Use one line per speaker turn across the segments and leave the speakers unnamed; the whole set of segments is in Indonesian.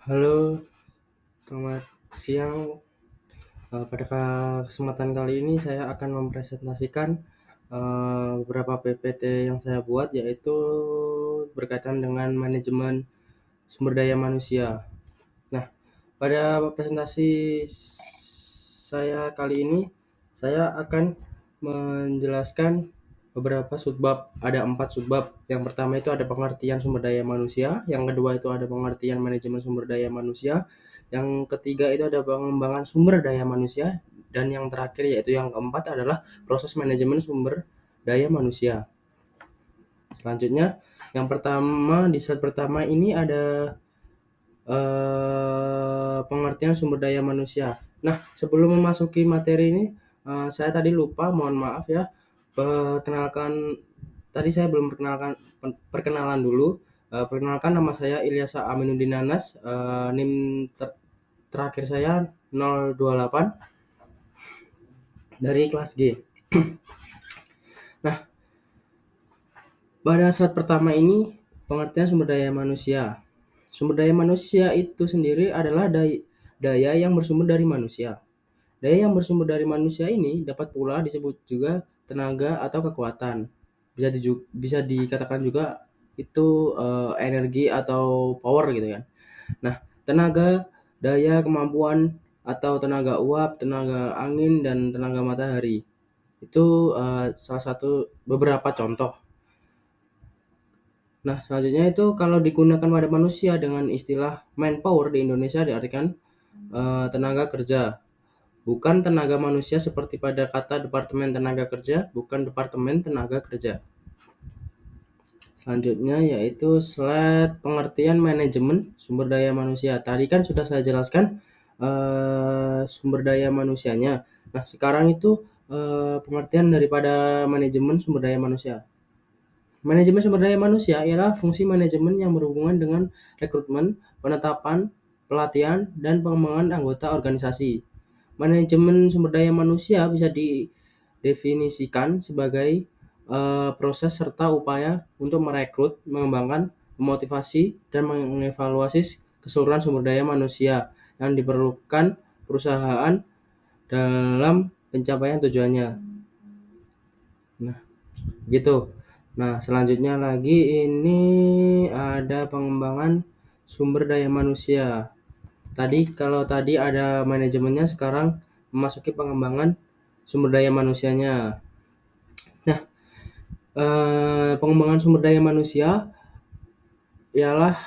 Halo, selamat siang. Pada kesempatan kali ini saya akan mempresentasikan beberapa PPT yang saya buat, yaitu berkaitan dengan manajemen sumber daya manusia. Nah, pada presentasi saya kali ini, saya akan menjelaskan beberapa subbab. Ada 4 subbab. Yang pertama itu ada pengertian sumber daya manusia, yang kedua itu ada pengertian manajemen sumber daya manusia, yang ketiga itu ada pengembangan sumber daya manusia, dan yang terakhir yaitu yang keempat adalah proses manajemen sumber daya manusia. Selanjutnya, yang pertama di slide pertama ini ada pengertian sumber daya manusia. Nah, sebelum memasuki materi ini, saya tadi lupa, mohon maaf ya. Perkenalkan, tadi saya belum perkenalan dulu. Perkenalkan, nama saya Ilyasa Aminuddin Nanas, NIM terakhir saya 028 dari kelas G. Nah, pada slide pertama ini pengertian sumber daya manusia. Sumber daya manusia itu sendiri adalah daya yang bersumber dari manusia. Daya yang bersumber dari manusia ini dapat pula disebut juga tenaga atau kekuatan. Bisa dikatakan juga itu energi atau power gitu kan. Nah, tenaga, daya, kemampuan atau tenaga uap, tenaga angin dan tenaga matahari. Itu salah satu beberapa contoh. Nah, selanjutnya itu kalau digunakan pada manusia dengan istilah manpower di Indonesia diartikan tenaga kerja. Bukan tenaga manusia seperti pada kata Departemen Tenaga Kerja, bukan Departemen Tenaga Kerja. Selanjutnya yaitu slide pengertian manajemen sumber daya manusia. Tadi kan sudah saya jelaskan sumber daya manusianya. Nah, sekarang itu pengertian daripada manajemen sumber daya manusia. Manajemen sumber daya manusia ialah fungsi manajemen yang berhubungan dengan rekrutmen, penetapan, pelatihan, dan pengembangan anggota organisasi. Manajemen sumber daya manusia bisa didefinisikan sebagai proses serta upaya untuk merekrut, mengembangkan, memotivasi, dan mengevaluasi keseluruhan sumber daya manusia yang diperlukan perusahaan dalam pencapaian tujuannya. Nah, gitu. Nah, selanjutnya lagi ini ada pengembangan sumber daya manusia. Kalau tadi ada manajemennya, sekarang memasuki pengembangan sumber daya manusianya. Nah, pengembangan sumber daya manusia ialah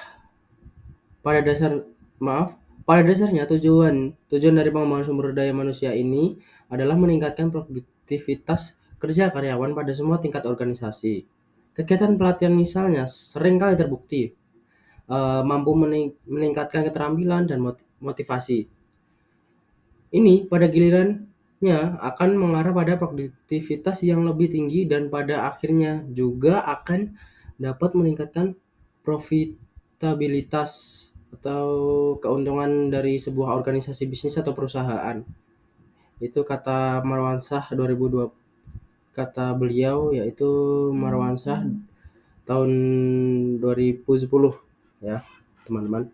pada dasarnya tujuan dari pengembangan sumber daya manusia ini adalah meningkatkan produktivitas kerja karyawan pada semua tingkat organisasi. Kegiatan pelatihan misalnya sering kali terbukti mampu meningkatkan keterampilan dan motivasi. Ini pada gilirannya akan mengarah pada produktivitas yang lebih tinggi dan pada akhirnya juga akan dapat meningkatkan profitabilitas atau keuntungan dari sebuah organisasi bisnis atau perusahaan. Itu kata Marwansyah 2002, kata beliau yaitu Marwansyah tahun 2010 ya, teman-teman.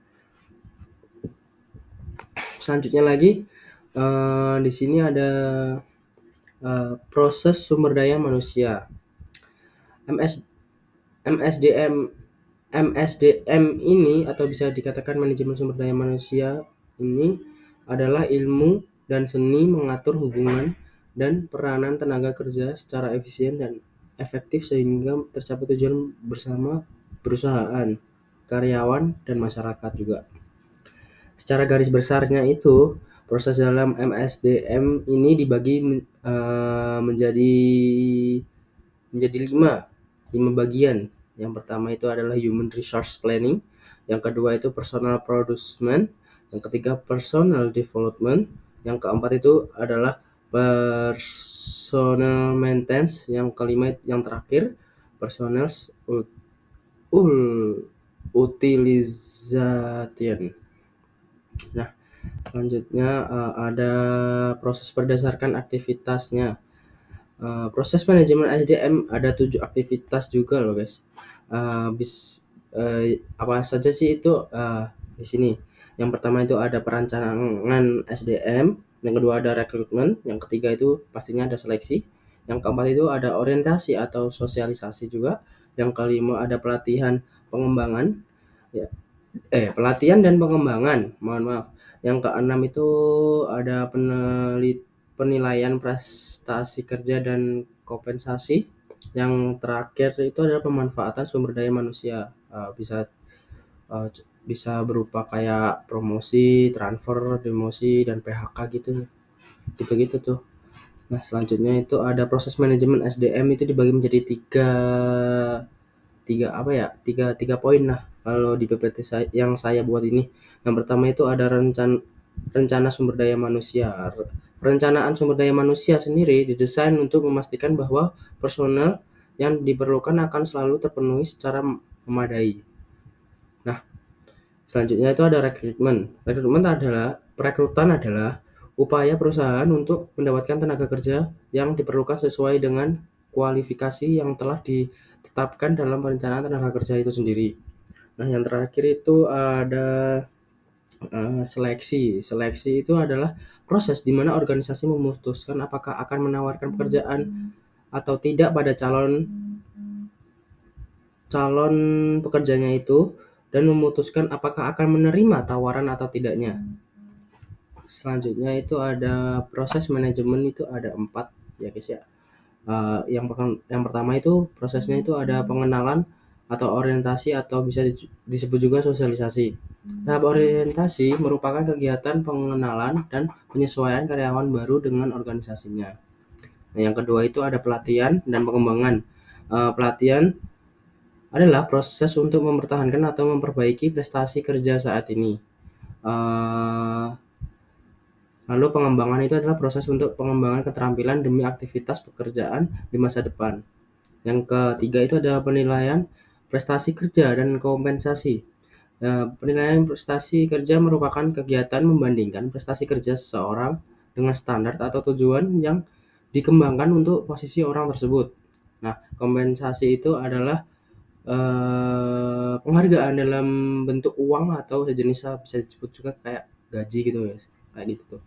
Selanjutnya lagi di sini ada proses sumber daya manusia. MSDM ini atau bisa dikatakan manajemen sumber daya manusia ini adalah ilmu dan seni mengatur hubungan dan peranan tenaga kerja secara efisien dan efektif sehingga tercapai tujuan bersama perusahaan, karyawan, dan masyarakat juga. Secara garis besarnya itu, proses dalam MSDM ini dibagi menjadi 5 bagian. Yang pertama itu adalah Human Resource Planning, yang kedua itu Personal Producement, yang ketiga Personal Development, yang keempat itu adalah Personal Maintenance, yang kelima yang terakhir Personal Utilization. Nah, selanjutnya ada proses berdasarkan aktivitasnya. Proses manajemen SDM ada 7 aktivitas juga loh guys. Apa saja sih itu di sini. Yang pertama itu ada perencanaan SDM, yang kedua ada rekrutmen, yang ketiga itu pastinya ada seleksi, yang keempat itu ada orientasi atau sosialisasi juga, yang kelima ada pelatihan pengembangan, ya, pelatihan dan pengembangan, mohon maaf. Yang keenam itu ada penilaian prestasi kerja dan kompensasi. Yang terakhir itu adalah pemanfaatan sumber daya manusia, bisa berupa kayak promosi, transfer, demosi, dan PHK gitu, gitu-gitu tuh. Nah, selanjutnya itu ada proses manajemen SDM itu dibagi menjadi tiga tiga apa ya tiga tiga poin lah kalau di PPT yang saya buat ini. Yang pertama itu ada rencana sumber daya manusia. Perencanaan sumber daya manusia sendiri didesain untuk memastikan bahwa personel yang diperlukan akan selalu terpenuhi secara memadai. Nah, selanjutnya itu ada rekrutmen. Perekrutan adalah upaya perusahaan untuk mendapatkan tenaga kerja yang diperlukan sesuai dengan kualifikasi yang telah ditetapkan dalam perencanaan tenaga kerja itu sendiri. Nah, yang terakhir itu ada seleksi. Seleksi itu adalah proses di mana organisasi memutuskan apakah akan menawarkan pekerjaan atau tidak pada calon calon pekerjanya itu dan memutuskan apakah akan menerima tawaran atau tidaknya. Selanjutnya itu ada proses manajemen itu ada 4 ya guys ya. Yang pertama itu prosesnya itu ada pengenalan atau orientasi atau bisa disebut juga sosialisasi. Tahap orientasi merupakan kegiatan pengenalan dan penyesuaian karyawan baru dengan organisasinya. Nah, yang kedua itu ada pelatihan dan pengembangan. Pelatihan adalah proses untuk mempertahankan atau memperbaiki prestasi kerja saat ini. Eh, Lalu pengembangan itu adalah proses untuk pengembangan keterampilan demi aktivitas pekerjaan di masa depan. Yang ketiga itu ada penilaian prestasi kerja dan kompensasi. Penilaian prestasi kerja merupakan kegiatan membandingkan prestasi kerja seseorang dengan standar atau tujuan yang dikembangkan untuk posisi orang tersebut. Nah, kompensasi itu adalah penghargaan dalam bentuk uang atau sejenis, bisa disebut juga kayak gaji gitu ya, kayak gitu tuh.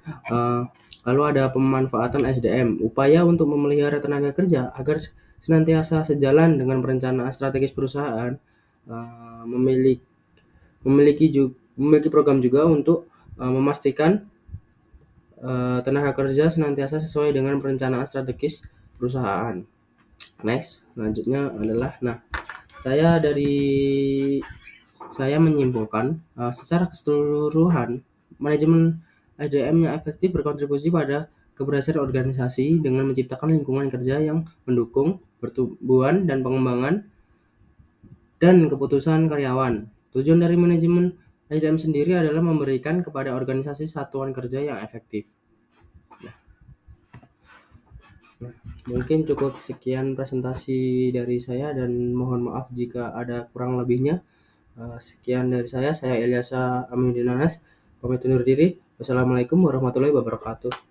Eh, Lalu ada pemanfaatan SDM, upaya untuk memelihara tenaga kerja agar senantiasa sejalan dengan perencanaan strategis perusahaan. Eh, memiliki memiliki program juga untuk memastikan tenaga kerja senantiasa sesuai dengan perencanaan strategis perusahaan. Next, selanjutnya adalah, nah, saya menyimpulkan secara keseluruhan manajemen SDM yang efektif berkontribusi pada keberhasilan organisasi dengan menciptakan lingkungan kerja yang mendukung pertumbuhan dan pengembangan dan keputusan karyawan. Tujuan dari manajemen SDM sendiri adalah memberikan kepada organisasi satuan kerja yang efektif. Nah, mungkin cukup sekian presentasi dari saya dan mohon maaf jika ada kurang lebihnya. Sekian dari saya Ilyasa Aminuddin Anas, pamit undur diri. Wassalamualaikum warahmatullahi wabarakatuh.